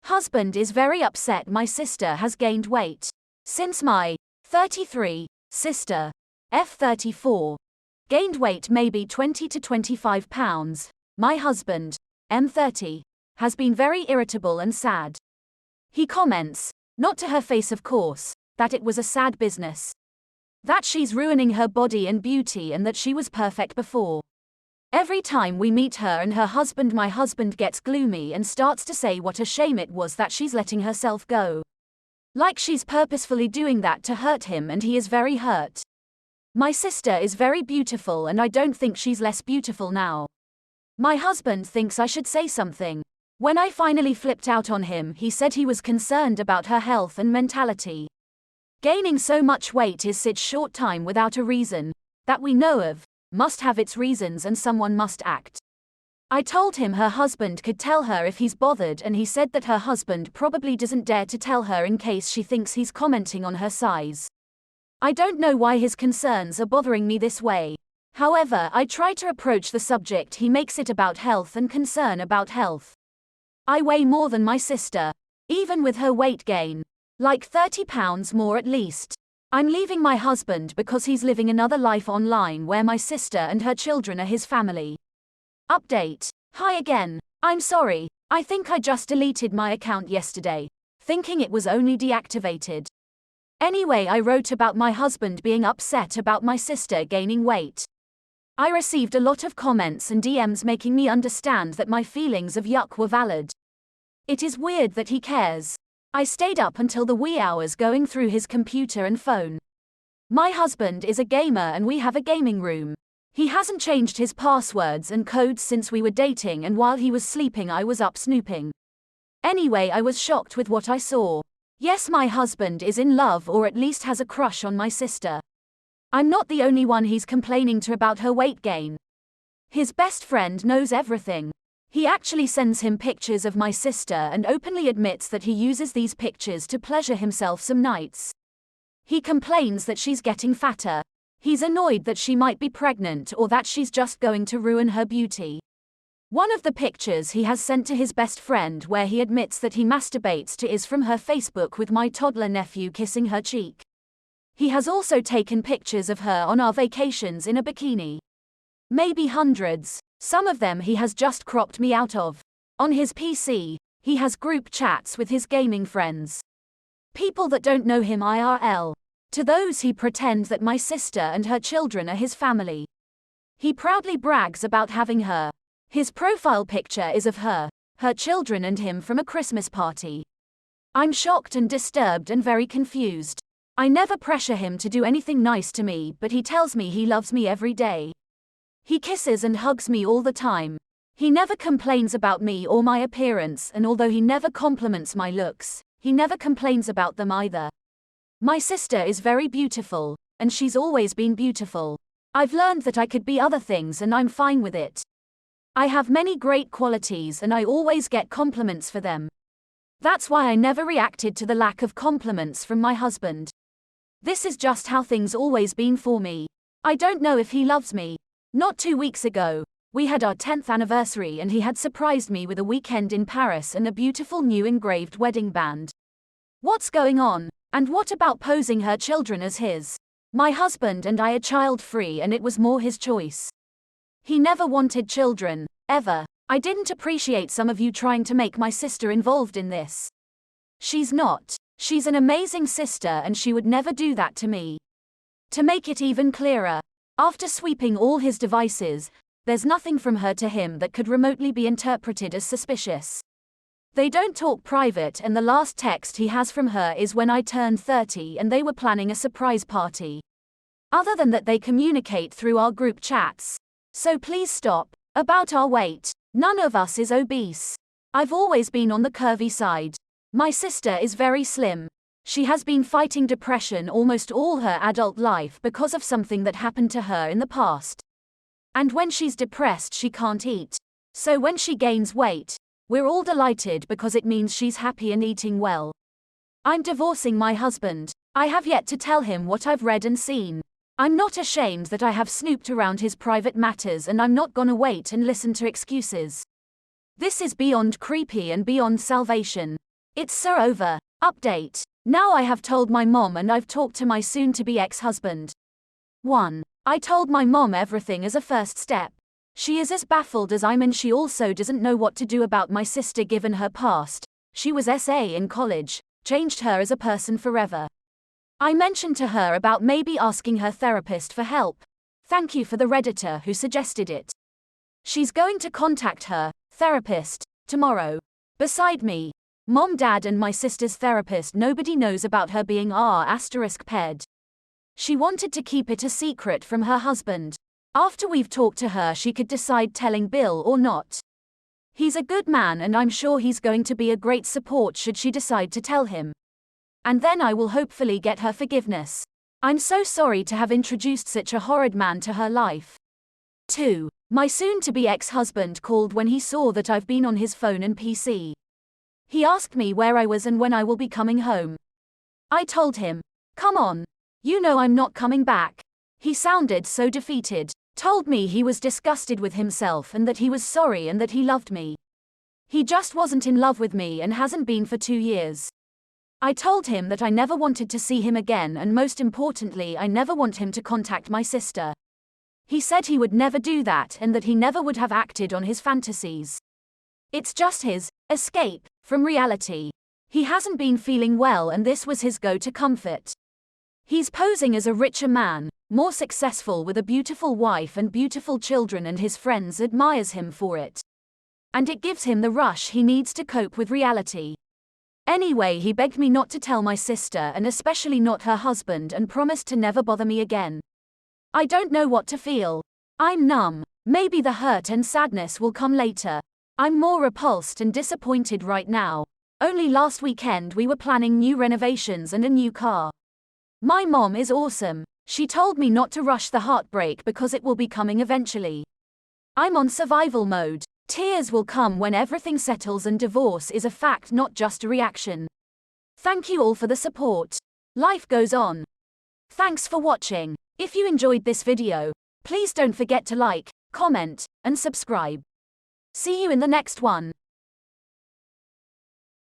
Husband is very upset my sister has gained weight. Since my 33 sister, F34, gained weight maybe 20 to 25 pounds, my husband, M30, has been very irritable and sad. He comments, not to her face of course, that it was a sad business. That she's ruining her body and beauty and that she was perfect before. Every time we meet her and her husband, my husband gets gloomy and starts to say what a shame it was that she's letting herself go. Like she's purposefully doing that to hurt him, and he is very hurt. My sister is very beautiful and I don't think she's less beautiful now. My husband thinks I should say something. When I finally flipped out on him, he said he was concerned about her health and mentality. Gaining so much weight is such short time without a reason, that we know of, must have its reasons and someone must act. I told him her husband could tell her if he's bothered, and he said that her husband probably doesn't dare to tell her in case she thinks he's commenting on her size. I don't know why his concerns are bothering me this way. However, I try to approach the subject, he makes it about health and concern about health. I weigh more than my sister, even with her weight gain. Like 30 pounds more at least. I'm leaving my husband because he's living another life online where my sister and her children are his family. Update. Hi again. I'm sorry. I think I just deleted my account yesterday, thinking it was only deactivated. Anyway, I wrote about my husband being upset about my sister gaining weight. I received a lot of comments and DMs making me understand that my feelings of yuck were valid. It is weird that he cares. I stayed up until the wee hours going through his computer and phone. My husband is a gamer and we have a gaming room. He hasn't changed his passwords and codes since we were dating, and while he was sleeping I was up snooping. Anyway, I was shocked with what I saw. Yes, my husband is in love, or at least has a crush on my sister. I'm not the only one he's complaining to about her weight gain. His best friend knows everything. He actually sends him pictures of my sister and openly admits that he uses these pictures to pleasure himself some nights. He complains that she's getting fatter. He's annoyed that she might be pregnant or that she's just going to ruin her beauty. One of the pictures he has sent to his best friend where he admits that he masturbates to is from her Facebook with my toddler nephew kissing her cheek. He has also taken pictures of her on our vacations in a bikini. Maybe hundreds. Some of them he has just cropped me out of. On his PC, he has group chats with his gaming friends. People that don't know him IRL. To those he pretends that my sister and her children are his family. He proudly brags about having her. His profile picture is of her, her children and him from a Christmas party. I'm shocked and disturbed and very confused. I never pressure him to do anything nice to me, but he tells me he loves me every day. He kisses and hugs me all the time. He never complains about me or my appearance, and although he never compliments my looks, he never complains about them either. My sister is very beautiful, and she's always been beautiful. I've learned that I could be other things and I'm fine with it. I have many great qualities and I always get compliments for them. That's why I never reacted to the lack of compliments from my husband. This is just how things always been for me. I don't know if he loves me. Not 2 weeks ago, we had our 10th anniversary and he had surprised me with a weekend in Paris and a beautiful new engraved wedding band. What's going on? And what about posing her children as his? My husband and I are child-free and it was more his choice. He never wanted children, ever. I didn't appreciate some of you trying to make my sister involved in this. She's not. She's an amazing sister and she would never do that to me. To make it even clearer, after sweeping all his devices, there's nothing from her to him that could remotely be interpreted as suspicious. They don't talk private, and the last text he has from her is when I turned 30 and they were planning a surprise party. Other than that, they communicate through our group chats. So please stop. About our weight, none of us is obese. I've always been on the curvy side. My sister is very slim. She has been fighting depression almost all her adult life because of something that happened to her in the past. And when she's depressed, she can't eat. So when she gains weight, we're all delighted because it means she's happy and eating well. I'm divorcing my husband. I have yet to tell him what I've read and seen. I'm not ashamed that I have snooped around his private matters, and I'm not gonna wait and listen to excuses. This is beyond creepy and beyond salvation. It's so over. Update. Now I have told my mom and I've talked to my soon-to-be ex-husband. 1. I told my mom everything as a first step. She is as baffled as I'm and she also doesn't know what to do about my sister given her past. She was SA in college, changed her as a person forever. I mentioned to her about maybe asking her therapist for help. Thank you for the Redditor who suggested it. She's going to contact her therapist tomorrow. Beside me, mom, dad and my sister's therapist, nobody knows about her being r*ped. She wanted to keep it a secret from her husband. After we've talked to her she could decide telling Bill or not. He's a good man and I'm sure he's going to be a great support should she decide to tell him. And then I will hopefully get her forgiveness. I'm so sorry to have introduced such a horrid man to her life. 2. My soon-to-be ex-husband called when he saw that I've been on his phone and PC. He asked me where I was and when I will be coming home. I told him, come on. You know I'm not coming back. He sounded so defeated, told me he was disgusted with himself and that he was sorry and that he loved me. He just wasn't in love with me and hasn't been for 2 years. I told him that I never wanted to see him again and most importantly I never want him to contact my sister. He said he would never do that and that he never would have acted on his fantasies. It's just his escape from reality. He hasn't been feeling well and this was his go-to comfort. He's posing as a richer man, more successful with a beautiful wife and beautiful children and his friends admires him for it. And it gives him the rush he needs to cope with reality. Anyway, he begged me not to tell my sister and especially not her husband and promised to never bother me again. I don't know what to feel. I'm numb. Maybe the hurt and sadness will come later. I'm more repulsed and disappointed right now. Only last weekend we were planning new renovations and a new car. My mom is awesome. She told me not to rush the heartbreak because it will be coming eventually. I'm on survival mode. Tears will come when everything settles and divorce is a fact, not just a reaction. Thank you all for the support. Life goes on. Thanks for watching. If you enjoyed this video, please don't forget to like, comment, and subscribe. See you in the next one.